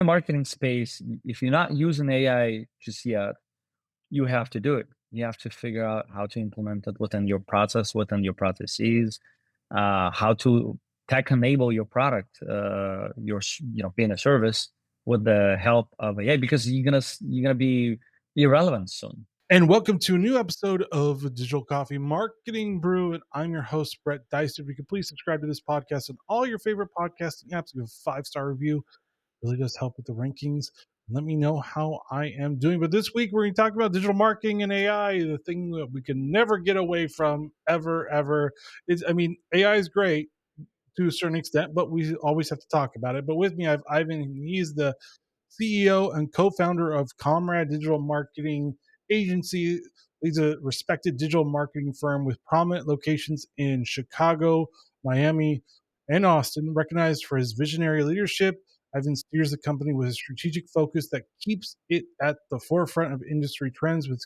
The marketing space, if you're not using AI just yet, you have to do it. You have to figure out how to implement it within your process, within your processes, how to tech enable your product, being a service with the help of AI, because you're gonna be irrelevant soon. And welcome to a new episode of Digital Coffee Marketing Brew. And I'm your host, Brett Dice. If you could please subscribe to this podcast on all your favorite podcasting apps, give a 5-star review. It really does help with the rankings. Let me know how I am doing. But this week, we're going to talk about digital marketing and AI, the thing that we can never get away from ever. AI is great to a certain extent, but we always have to talk about it. But with me, I have Ivan. He's the CEO and co-founder of Comrade Digital Marketing Agency. He's a respected digital marketing firm with prominent locations in Chicago, Miami, and Austin, recognized for his visionary leadership. Ivan steers the company with a strategic focus that keeps it at the forefront of industry trends with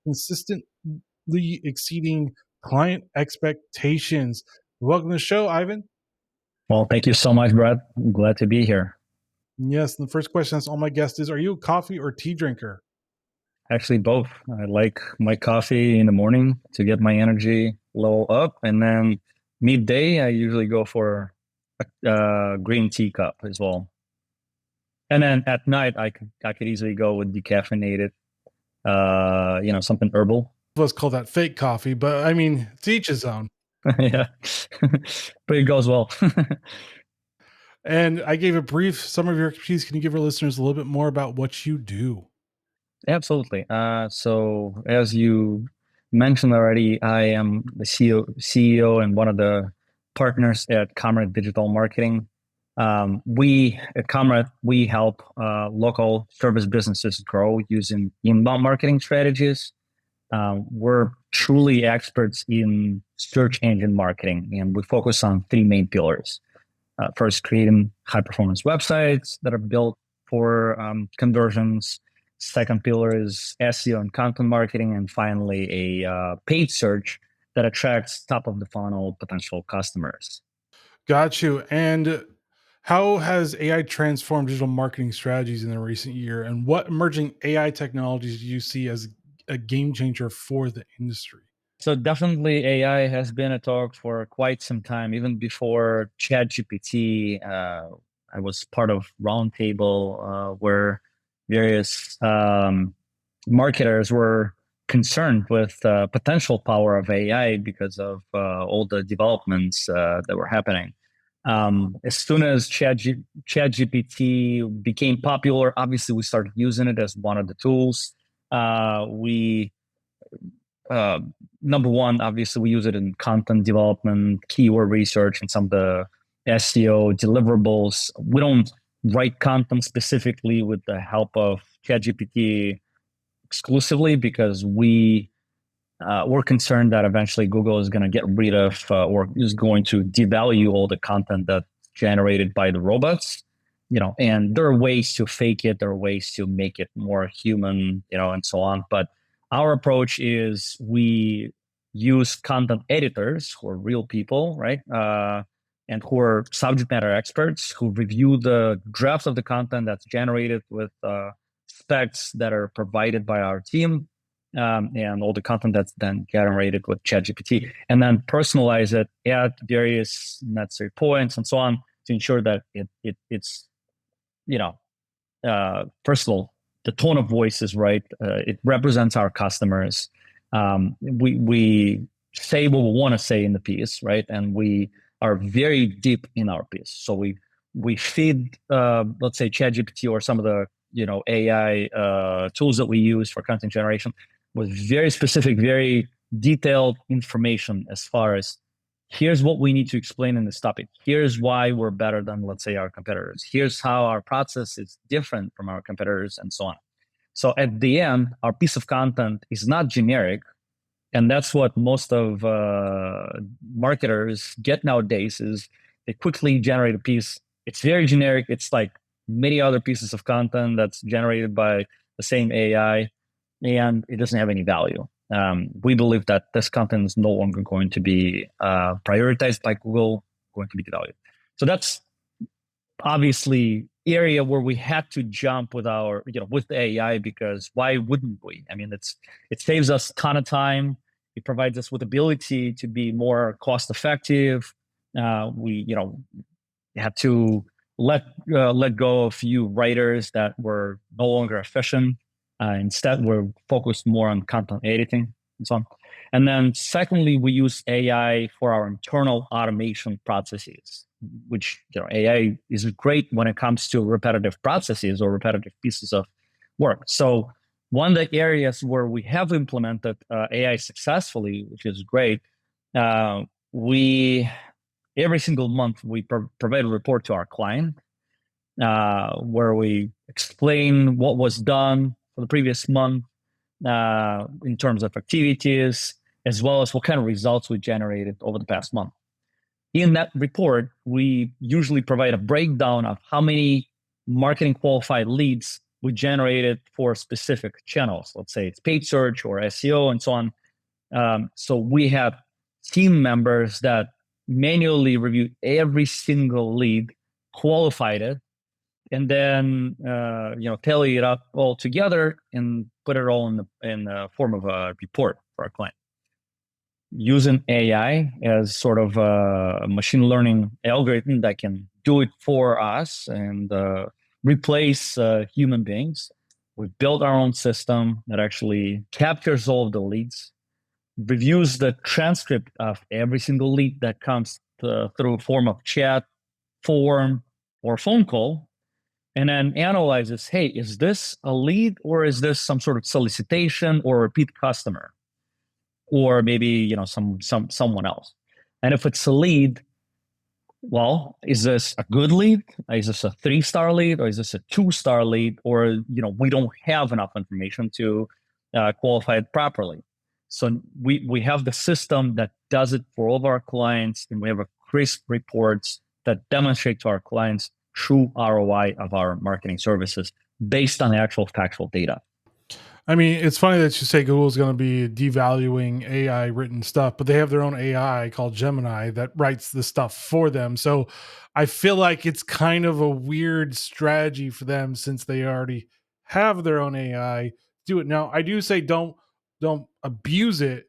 consistently exceeding client expectations. Welcome to the show, Ivan. Well, thank you so much, Brad. I'm glad to be here. Yes, and the first question that's all my guests is, are you a coffee or tea drinker? Actually, both. I like my coffee in the morning to get my energy level up, and then midday I usually go for a green tea cup as well. And then at night I could easily go with decaffeinated, something herbal. Let's call that fake coffee, but I mean, to each his own. Yeah, but it goes well. And I gave a brief summary of your expertise. Can you give our listeners a little bit more about what you do? Absolutely. So as you mentioned already, I am the CEO and one of the partners at Comrade Digital Marketing. We at Comrade, we help local service businesses grow using inbound marketing strategies. We're truly experts in search engine marketing, and we focus on three main pillars. First, creating high performance websites that are built for conversions. Second pillar is SEO and content marketing. And finally, a paid search that attracts top of the funnel potential customers. Got you. And how has AI transformed digital marketing strategies in the recent year? And what emerging AI technologies do you see as a game changer for the industry? So definitely AI has been a talk for quite some time, even before ChatGPT. I was part of roundtable where various marketers were concerned with potential power of AI because of all the developments that were happening. As soon as ChatGPT became popular, obviously we started using it as one of the tools. We uh, Number one, obviously, we use it in content development, keyword research, and some of the SEO deliverables. We don't write content specifically with the help of ChatGPT exclusively because we're concerned that eventually Google is going to get rid of or is going to devalue all the content that's generated by the robots. And there are ways to fake it, there are ways to make it more human, and so on. But our approach is we use content editors who are real people, right? And who are subject matter experts who review the draft of the content that's generated with specs that are provided by our team, and all the content that's then generated with ChatGPT, and then personalize it at various necessary points and so on to ensure that it's first of all, the tone of voice is right. It represents our customers. We say what we want to say in the piece, right? And we are very deep in our piece. So we feed, let's say, ChatGPT or some of the AI tools that we use for content generation with very specific, very detailed information as far as here's what we need to explain in this topic. Here's why we're better than, let's say, our competitors. Here's how our process is different from our competitors, and so on. So at the end, our piece of content is not generic. And that's what most of marketers get nowadays is they quickly generate a piece. It's very generic. It's like many other pieces of content that's generated by the same AI, and it doesn't have any value. We believe that this content is no longer going to be prioritized by Google, going to be devalued. So that's obviously area where we had to jump with our, with the AI, because why wouldn't we? I mean, it saves us a ton of time. It provides us with ability to be more cost effective. We, had to let let go of a few writers that were no longer efficient. Instead, we're focused more on content editing and so on. And then, secondly, we use AI for our internal automation processes, which AI is great when it comes to repetitive processes or repetitive pieces of work. So, one of the areas where we have implemented AI successfully, which is great, we every single month we provide a report to our client where we explain what was done for the previous month in terms of activities, as well as what kind of results we generated over the past month. In that report, we usually provide a breakdown of how many marketing qualified leads we generated for specific channels. Let's say it's paid search or SEO and so on. So we have team members that manually review every single lead, qualified it, and then tally it up all together and put it all in the form of a report for our client. Using AI as sort of a machine learning algorithm that can do it for us and replace human beings. We've built our own system that actually captures all of the leads, reviews the transcript of every single lead that comes through a form of chat, form, or phone call, and then analyzes, hey, is this a lead or is this some sort of solicitation or repeat customer? Or maybe someone else. And if it's a lead, well, is this a good lead? Is this a 3-star lead, or is this a 2-star lead? Or we don't have enough information to qualify it properly. So we have the system that does it for all of our clients, and we have a crisp reports that demonstrate to our clients true ROI of our marketing services based on actual factual data. I mean, it's funny that you say Google's going to be devaluing AI written stuff, but they have their own AI called Gemini that writes the stuff for them. So I feel like it's kind of a weird strategy for them since they already have their own AI. Do it now. I do say don't abuse it,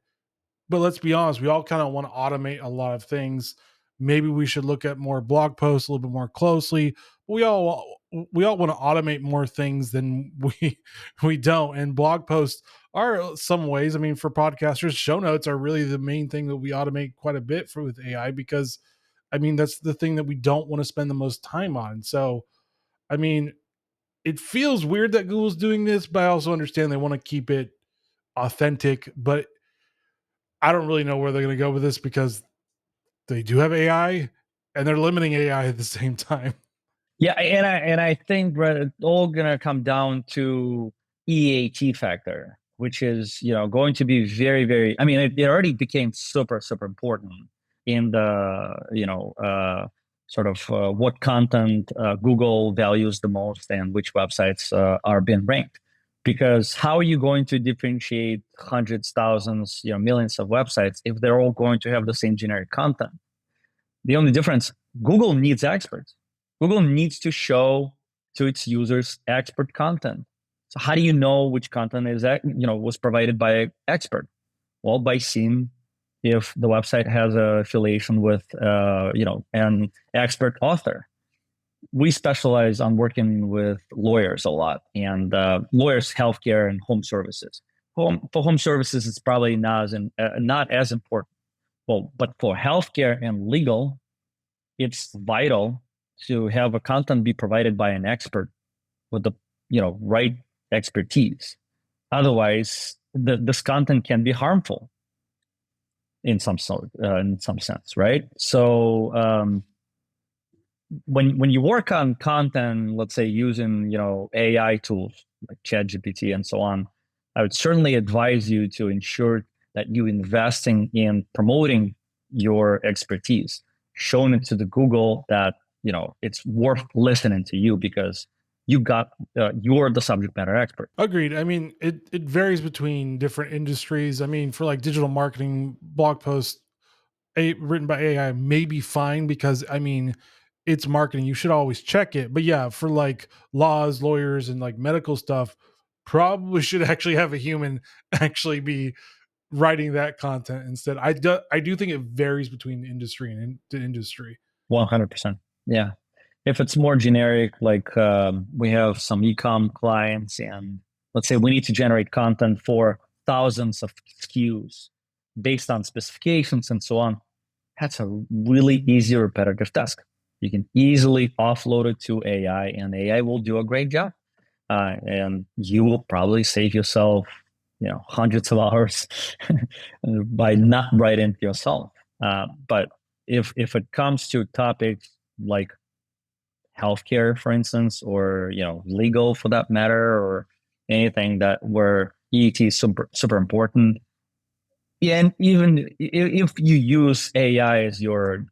but let's be honest, we all kind of want to automate a lot of things. Maybe we should look at more blog posts a little bit more closely. We all want to automate more things than we don't. And blog posts are some ways. I mean, for podcasters, show notes are really the main thing that we automate quite a bit for with AI, because I mean that's the thing that we don't want to spend the most time on. So I mean, it feels weird that Google's doing this, but I also understand they want to keep it authentic. But I don't really know where they're going to go with this, because they do have AI and they're limiting AI at the same time. Yeah, and I think it's all gonna come down to EAT factor, which is going to be very, very. I mean, it already became super super important in the sort of what content Google values the most and which websites are being ranked. Because how are you going to differentiate hundreds, thousands, millions of websites if they're all going to have the same generic content? The only difference, Google needs experts. Google needs to show to its users expert content. So how do you know which content is was provided by an expert? Well, by seeing if the website has an affiliation with an expert author. We specialize on working with lawyers a lot, and lawyers, healthcare, and home services. For home services, it's probably not as important. Well, but for healthcare and legal, it's vital to have a content be provided by an expert with the right expertise. Otherwise, this content can be harmful in some sense, right? So when you work on content, let's say using AI tools like ChatGPT and so on, I would certainly advise you to ensure that you investing in promoting your expertise, showing it to the Google that it's worth listening to you because you're the subject matter expert. Agreed. I mean, it varies between different industries. I mean, for like digital marketing, blog posts written by AI may be fine, because I mean, it's marketing. You should always check it. But yeah, for like laws, lawyers, and like medical stuff, probably should actually have a human actually be writing that content instead. I do think it varies between industry and to industry. 100%. Yeah. If it's more generic, like we have some e-com clients, and let's say we need to generate content for thousands of SKUs based on specifications and so on, that's a really easy repetitive task. You can easily offload it to AI, and AI will do a great job. And you will probably save yourself, hundreds of hours by not writing it yourself. But if it comes to topics like healthcare, for instance, or legal for that matter, or anything that where EET is super important, yeah, and even if you use AI as your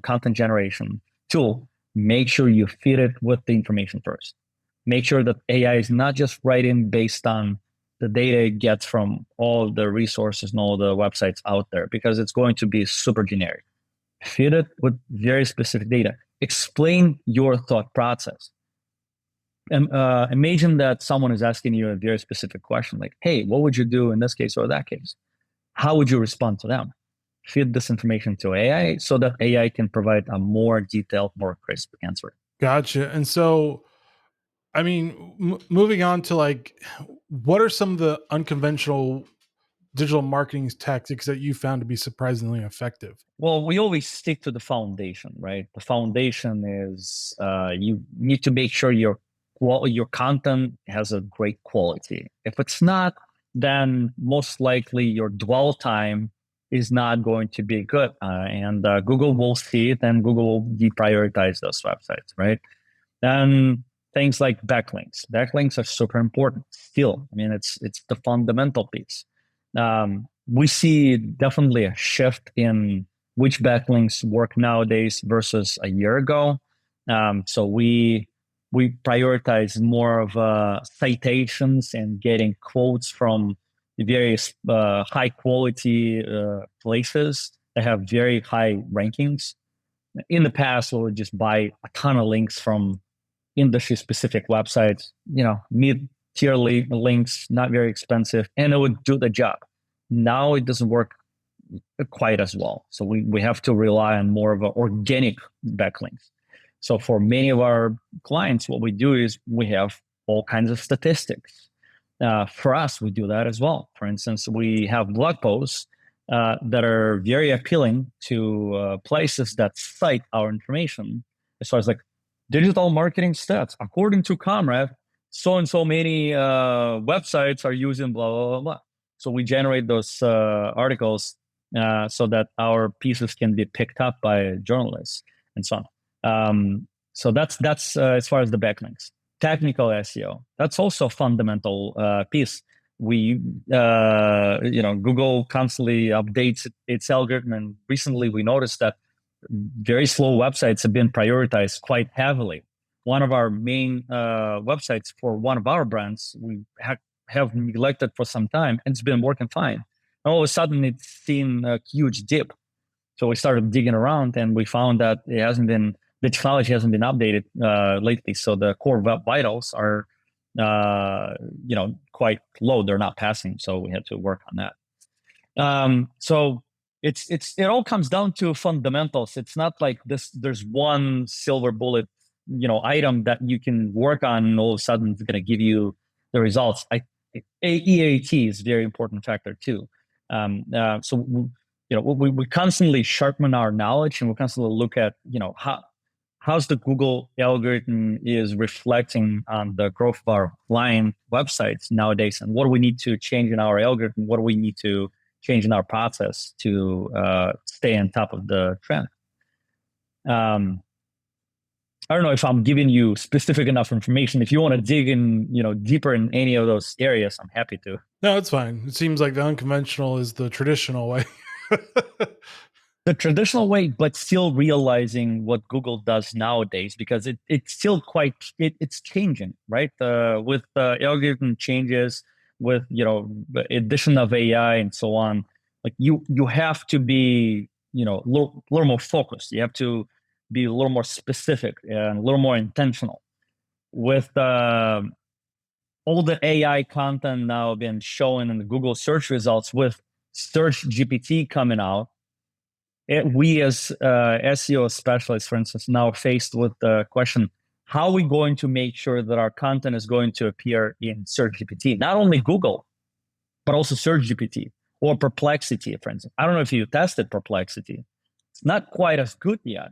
content generation tool, make sure you feed it with the information first. Make sure that AI is not just writing based on the data it gets from all the resources and all the websites out there, because it's going to be super generic. Feed it with very specific data. Explain your thought process. And imagine that someone is asking you a very specific question, like, "Hey, what would you do in this case or that case?" How would you respond to them? Feed this information to AI so that AI can provide a more detailed, more crisp answer. Gotcha. And so, I mean, moving on to like, what are some of the unconventional digital marketing tactics that you found to be surprisingly effective? Well, we always stick to the foundation, right? The foundation is you need to make sure your content has a great quality. If it's not, then most likely your dwell time is not going to be good, and Google will see it, and Google will deprioritize those websites, right? Then things like backlinks. Backlinks are super important still. I mean, it's the fundamental piece. We see definitely a shift in which backlinks work nowadays versus a year ago. So we prioritize more of citations and getting quotes from various high quality places that have very high rankings. In the past, we would just buy a ton of links from industry specific websites, mid tier links, not very expensive, and it would do the job. Now it doesn't work quite as well. So we have to rely on more of an organic backlinks. So for many of our clients, what we do is we have all kinds of statistics. For us, we do that as well. For instance, we have blog posts that are very appealing to places that cite our information. As far as like digital marketing stats, according to Comrade, so and so many websites are using blah, blah, blah, blah. So we generate those articles so that our pieces can be picked up by journalists and so on. So that's as far as the backlinks. Technical SEO, that's also a fundamental piece. Google constantly updates its algorithm, and recently we noticed that very slow websites have been prioritized quite heavily. One of our main websites for one of our brands, we have neglected for some time, and it's been working fine. All of a sudden, it's seen a huge dip. So we started digging around, and we found that the technology hasn't been updated lately. So the core web vitals are, quite low. They're not passing. So we had to work on that. So it all comes down to fundamentals. It's not like there's one silver bullet, item that you can work on, and all of a sudden it's going to give you the results. EAT is a very important factor too. So we constantly sharpen our knowledge, and we constantly look at how's the Google algorithm is reflecting on the growth of our client websites nowadays, and what do we need to change in our algorithm? What do we need to change in our process to stay on top of the trend? I don't know if I'm giving you specific enough information. If you want to dig in, deeper in any of those areas, I'm happy to. No, it's fine. It seems like the unconventional is the traditional way. The traditional way, but still realizing what Google does nowadays, because it's still it's changing, right? With algorithm changes, with the addition of AI and so on. Like you have to be little more focused. You have to be a little more specific and a little more intentional. With all the AI content now being shown in the Google search results, with Search GPT coming out, we as SEO specialists, for instance, now faced with the question: how are we going to make sure that our content is going to appear in Search GPT, not only Google, but also Search GPT or Perplexity, for instance? I don't know if you tested Perplexity. It's not quite as good yet,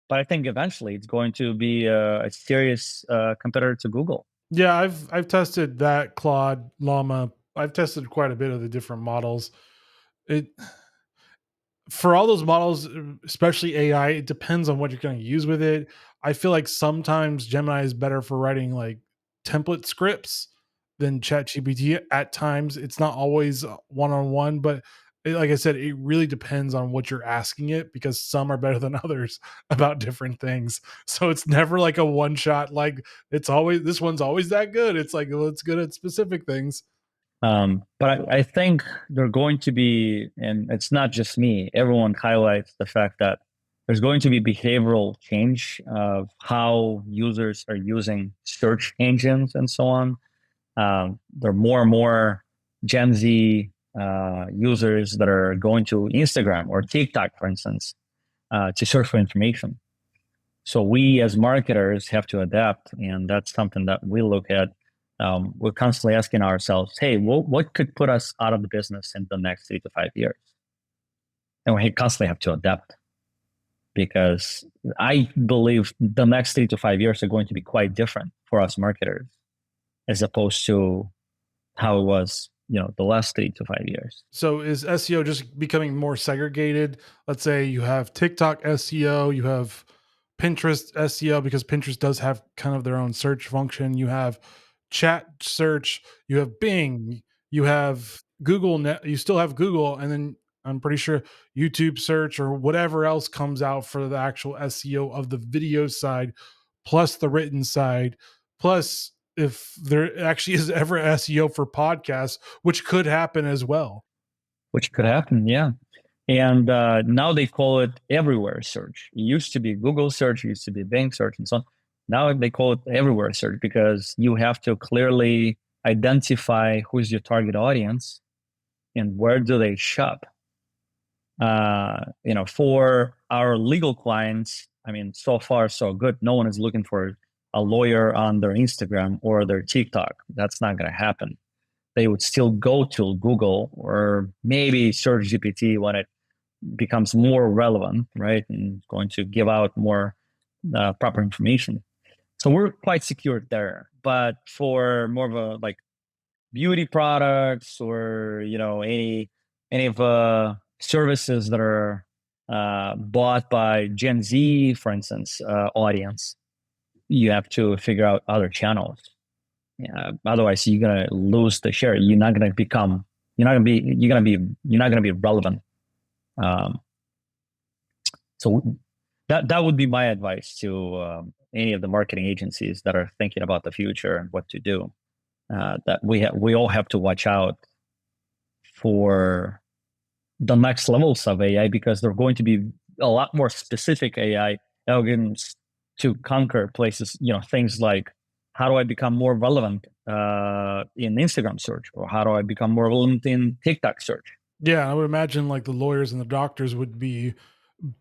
but I think eventually it's going to be a serious competitor to Google. Yeah, I've tested that Claude Llama. I've tested quite a bit of the different models. It For all those models, especially AI, it depends on what you're going to use with it. I feel like sometimes Gemini is better for writing like template scripts than ChatGPT. At times, it's not always one on one, but like I said, it really depends on what you're asking it because some are better than others about different things. So it's never like a one shot. Like it's always this one's always that good. It's like well, it's good at specific things. But I think they're going to be, and it's not just me, everyone highlights the fact that there's going to be behavioral change of how users are using search engines and so on. There are more and more Gen Z users that are going to Instagram or TikTok, for instance, to search for information. So we as marketers have to adapt, and that's something that we look at. We're constantly asking ourselves, hey, what could put us out of the business in the next 3 to 5 years? And we constantly have to adapt, because I believe the next 3 to 5 years are going to be quite different for us marketers as opposed to how it was, the last 3 to 5 years. So is SEO just becoming more segregated? Let's say you have TikTok SEO, you have Pinterest SEO because Pinterest does have kind of their own search function. You have chat search, you have Bing, you have Google Net, you still have Google, and then I'm pretty sure YouTube search or whatever else comes out for the actual SEO of the video side, plus the written side, plus if there actually is ever SEO for podcasts, which could happen as well. Which could happen, yeah. And now they call it everywhere search. It used to be Google search, it used to be Bing search, and so on. Now they call it everywhere search because you have to clearly identify who's your target audience and where do they shop. For our legal clients, I mean, so far so good. No one is looking for a lawyer on their Instagram or their TikTok. That's not going to happen. They would still go to Google or maybe Search GPT when it becomes more relevant, right? And going to give out more proper information. So we're quite secure there. But for more of a like beauty products or any of services that are bought by Gen Z, for instance, audience, you have to figure out other channels. Otherwise, you're gonna lose the share. You're not gonna become. You're not gonna be. You're not gonna be relevant. Um, so that would be my advice to any of the marketing agencies that are thinking about the future and what to do. That we all have to watch out for the next levels of AI because they're going to be a lot more specific AI algorithms to conquer places. Things like how do I become more relevant in Instagram search, or how do I become more relevant in TikTok search? Yeah, I would imagine like the lawyers and the doctors would be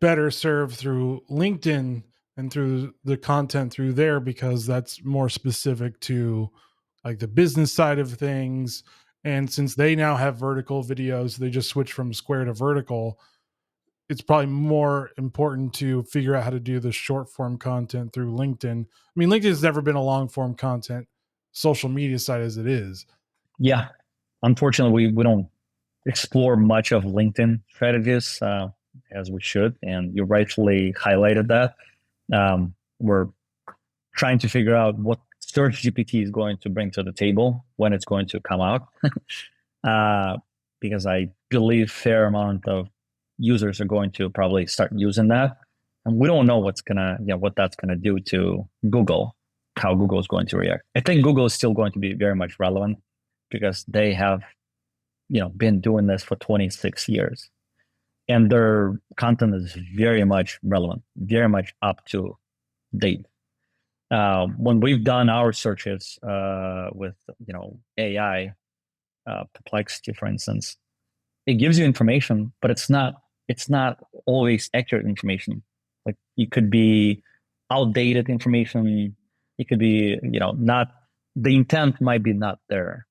better served through LinkedIn and through the content through there because that's more specific to like the business side of things. And since they now have vertical videos, they just switch from square to vertical. It's probably more important to figure out how to do the short form content through LinkedIn. I mean, LinkedIn has never been a long form content social media site as it is. Yeah, unfortunately, we don't explore much of LinkedIn strategies as we should, and you rightfully highlighted that. We're trying to figure out what Search GPT is going to bring to the table when it's going to come out, because I believe fair amount of users are going to probably start using that, and we don't know what that's gonna do to Google, how Google is going to react. I think Google is still going to be very much relevant because they have been doing this for 26 years. and their content is very much relevant, very much up to date. When we've done our searches with AI, Perplexity, for instance, it gives you information, but it's not always accurate information. Like it could be outdated information. It could be not the intent might be not there.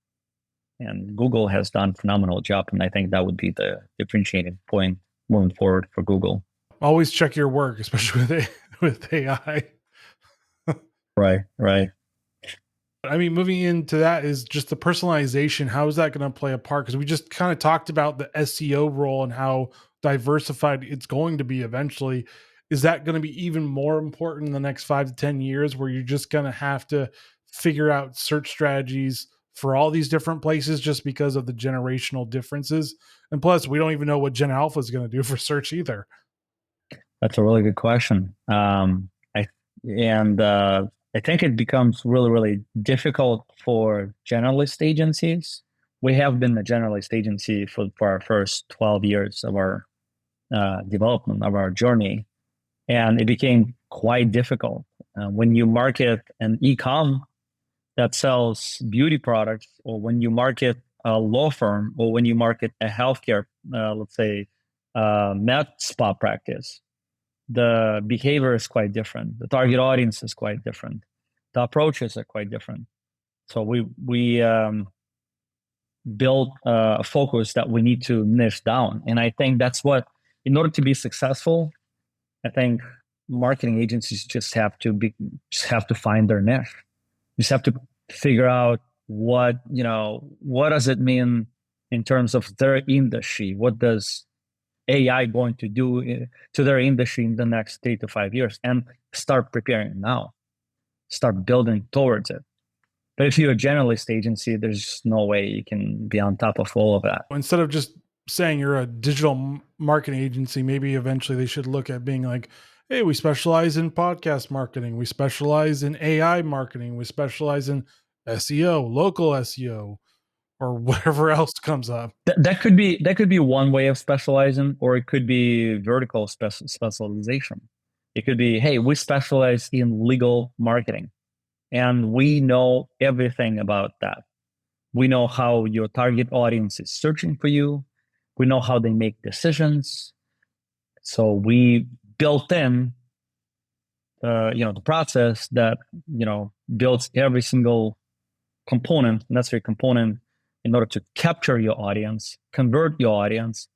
And Google has done a phenomenal job, and I think that would be the differentiating point moving forward for Google. Always check your work, especially with AI. Right, right. I mean, moving into that is just the personalization. How is that going to play a part? Because we just kind of talked about the SEO role and how diversified it's going to be eventually. Is that going to be even more important in the next 5 to 10 years, where you're just going to have to figure out search strategies for all these different places just because of the generational differences? And plus, we don't even know what Gen Alpha is going to do for search either. That's a really good question. I and I think it becomes really, really difficult for generalist agencies. We have been a generalist agency for our first 12 years of our development of our journey, and it became quite difficult when you market an e-com that sells beauty products, or when you market a law firm, or when you market a healthcare, let's say, med spa practice. The behavior is quite different. The target audience is quite different. The approaches are quite different. So we build a focus that we need to niche down, and I think that's what, in order to be successful, I think marketing agencies just have to find their niche. Just have to figure out what does it mean in terms of their industry. What does AI going to do to their industry in the next 3 to 5 years, and start preparing now, start building towards it. But if you're a generalist agency, there's just no way you can be on top of all of that. Instead of just saying you're a digital marketing agency, maybe eventually they should look at being like, hey, we specialize in podcast marketing, we specialize in AI marketing, we specialize in SEO, local SEO, or whatever else comes up. That could be one way of specializing, or it could be vertical specialization. It could be, hey, we specialize in legal marketing, and we know everything about that. We know how your target audience is searching for you. We know how they make decisions. So we built in, the process that builds every single necessary component in order to capture your audience, convert your audience,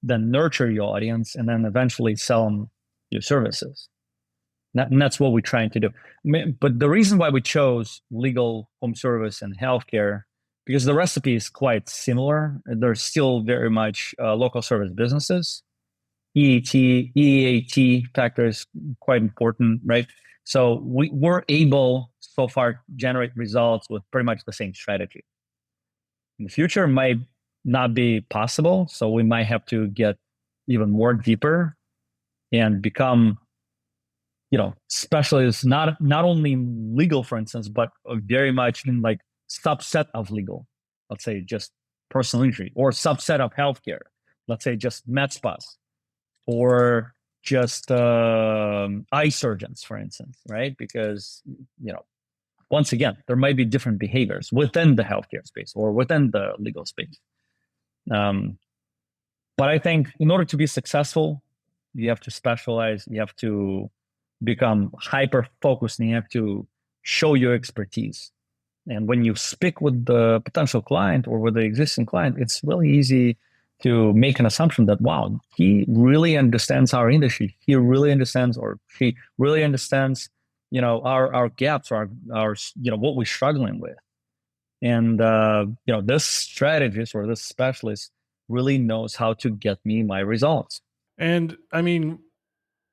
then nurture your audience, and then eventually sell them your services. And that's what we're trying to do. But the reason why we chose legal, home service, and healthcare, because the recipe is quite similar. They're still very much local service businesses. EAT factor is quite important, right? So we were able so far generate results with pretty much the same strategy. In the future, might not be possible, so we might have to get even more deeper and become specialists, not only in legal, for instance, but very much in like subset of legal. Let's say just personal injury, or subset of healthcare. Let's say just med spas, or just eye surgeons, for instance, right? Because once again, there might be different behaviors within the healthcare space or within the legal space. But I think in order to be successful, you have to specialize. You have to become hyper focused, and you have to show your expertise. And when you speak with the potential client or with the existing client, it's really easy to make an assumption that, wow, he really understands our industry. He really understands, or she really understands, our gaps, our what we're struggling with. And this strategist or this specialist really knows how to get me my results. And I mean,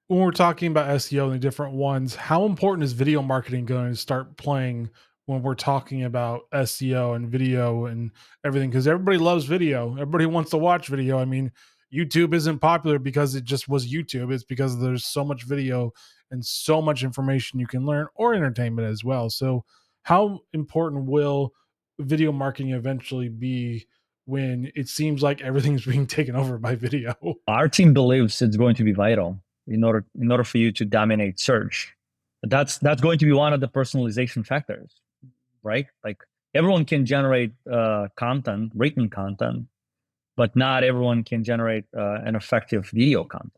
when we're talking about SEO and the different ones, how important is video marketing going to start playing when we're talking about SEO and video and everything? Because everybody loves video. Everybody wants to watch video. I mean, YouTube isn't popular because it just was YouTube. It's because there's so much video and so much information you can learn, or entertainment as well. So how important will video marketing eventually be when it seems like everything's being taken over by video? Our team believes it's going to be vital in order for you to dominate search. That's going to be one of the personalization factors, right? Like everyone can generate content, written content, but not everyone can generate an effective video content.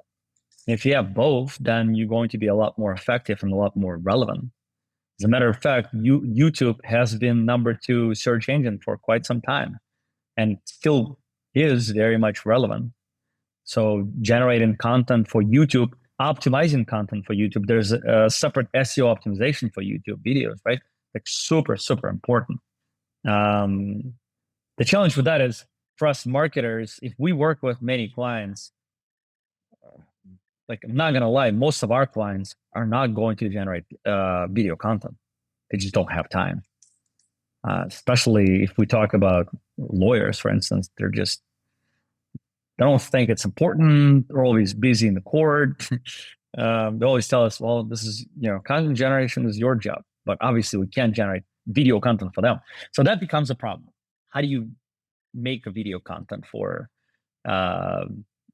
And if you have both, then you're going to be a lot more effective and a lot more relevant. As a matter of fact, YouTube has been number two search engine for quite some time and still is very much relevant. So generating content for YouTube, optimizing content for YouTube, there's a separate SEO optimization for YouTube videos, right? Like super, super important. Um, the challenge with that is for us marketers, if we work with many clients, like I'm not gonna lie, most of our clients are not going to generate video content. They just don't have time. Especially if we talk about lawyers, for instance, they don't think it's important. They're always busy in the court. They always tell us, well, this is, content generation is your job, but obviously we can't generate video content for them. So that becomes a problem. How do you make a video content for, uh,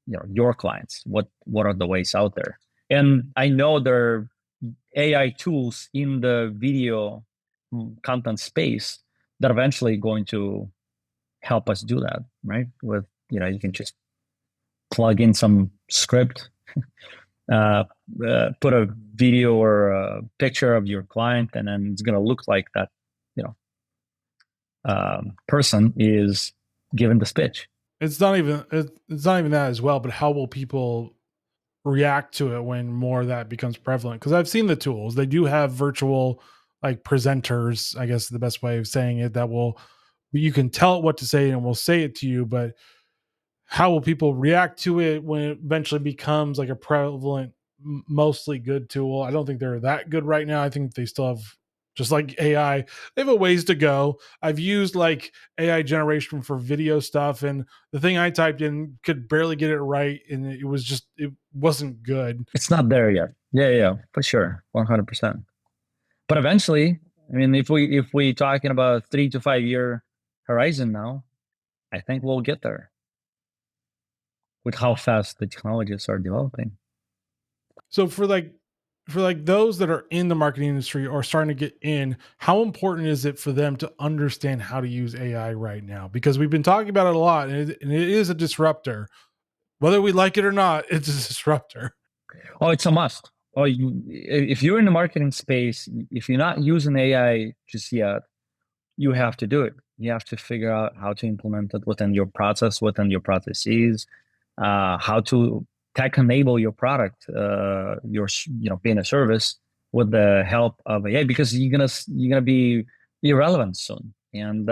your clients? What are the ways out there? And I know there are AI tools in the video content space that are eventually going to help us do that, right? With, you can just plug in some script, uh, put a video or a picture of your client, and then it's going to look like that, person is given the speech. It's not even that as well, but how will people react to it when more of that becomes prevalent? Because I've seen the tools. They do have virtual like presenters, I guess the best way of saying it, that will you can tell it what to say and will say it to you, but how will people react to it when it eventually becomes like a prevalent, mostly good tool? I don't think they're that good right now. I think they still have, just like AI, they have a ways to go. I've used like AI generation for video stuff, and the thing I typed in could barely get it right, and it wasn't good. It's not there yet. Yeah, yeah, for sure, 100%. But eventually, I mean, if we talking about 3 to 5 year horizon now, I think we'll get there with how fast the technologies are developing. So for like those that are in the marketing industry or starting to get in, how important is it for them to understand how to use AI right now? Because we've been talking about it a lot, and it is a disruptor. Whether we like it or not, it's a disruptor. Oh, it's a must. Oh, if you're in the marketing space, if you're not using AI just yet, you have to do it. You have to figure out how to implement it within your process, within your processes, how to tech enable your product, being a service with the help of AI, because you're gonna be irrelevant soon, and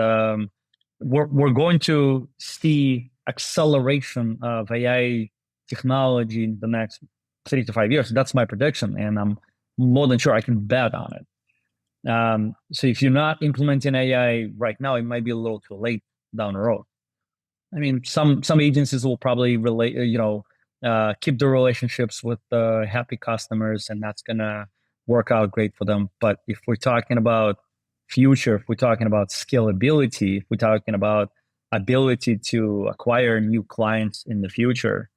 we're going to see acceleration of AI technology in the next 3 to 5 years. That's my prediction, and I'm more than sure I can bet on it. So if you're not implementing AI right now, it might be a little too late down the road. I mean, some agencies will probably keep the relationships with the happy customers, and that's gonna work out great for them. But if we're talking about future, if we're talking about scalability, if we're talking about ability to acquire new clients in the future,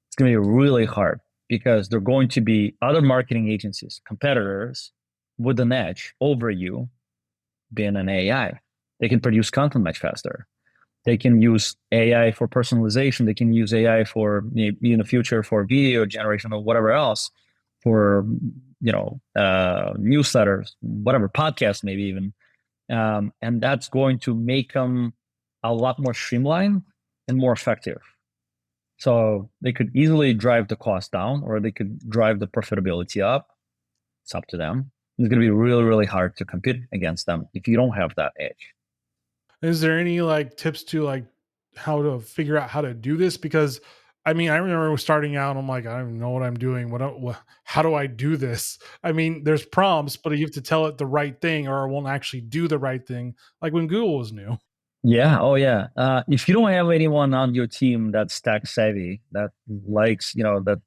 it's gonna be really hard because there are going to be other marketing agencies, competitors with an edge over you being an AI. They can produce content much faster. They can use AI for personalization. They can use AI for in the future for video generation or whatever else, for newsletters, whatever podcasts, maybe even, and that's going to make them a lot more streamlined and more effective. So they could easily drive the cost down, or they could drive the profitability up. It's up to them. It's going to be really, really hard to compete against them if you don't have that edge. Is there any like tips to like how to figure out how to do this? Because I mean, I remember starting out, I'm like, I don't even know what I'm doing. How do I do this? I mean, there's prompts, but you have to tell it the right thing or it won't actually do the right thing. Like when Google was new. Yeah. Oh, yeah. If you don't have anyone on your team that's tech savvy, that likes, that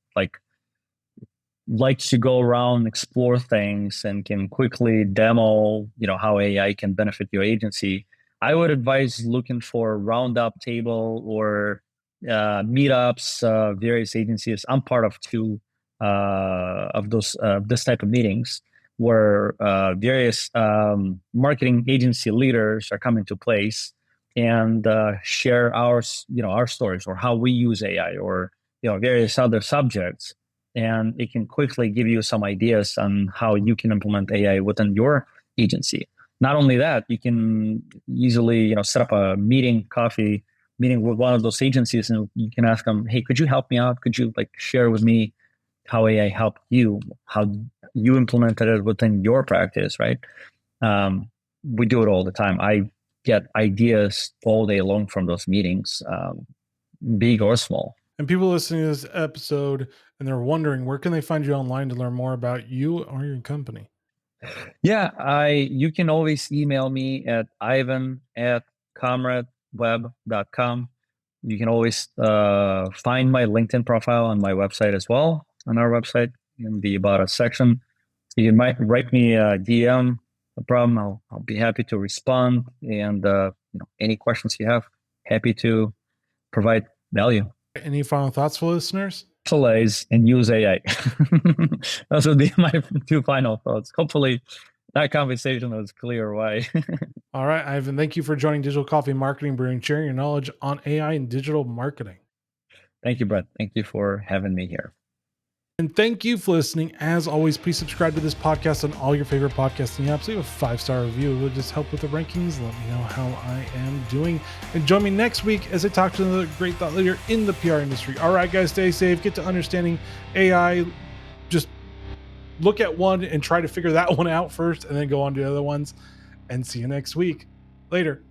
likes to go around, explore things, and can quickly demo, how AI can benefit your agency, I would advise looking for roundup table or meetups, various agencies. I'm part of two of those this type of meetings where various marketing agency leaders are coming to place and share our stories or how we use AI or various other subjects, and it can quickly give you some ideas on how you can implement AI within your agency. Not only that, you can easily set up a coffee meeting with one of those agencies, and you can ask them, hey, could you help me out? Could you like share with me how AI helped you, how you implemented it within your practice, right? We do it all the time. I get ideas all day long from those meetings, big or small. And people listening to this episode and they're wondering, where can they find you online to learn more about you or your company? Yeah, you can always email me at ivan@comradeweb.com. You can always find my LinkedIn profile on my website as well, on our website in the About Us section. You might write me a DM, no problem. I'll be happy to respond. And any questions you have, happy to provide value. Any final thoughts for listeners? Utilize and use AI. Those would be my two final thoughts. Hopefully that conversation was clear why. All right, Ivan, thank you for joining Digital Coffee Marketing Brew and sharing your knowledge on AI and digital marketing. Thank you, Brett. Thank you for having me here. And thank you for listening. As always, please subscribe to this podcast on all your favorite podcasting apps. Leave a 5-star review. It will just help with the rankings. Let me know how I am doing. And join me next week as I talk to another great thought leader in the PR industry. All right, guys, stay safe. Get to understanding AI. Just look at one and try to figure that one out first and then go on to the other ones. And see you next week. Later.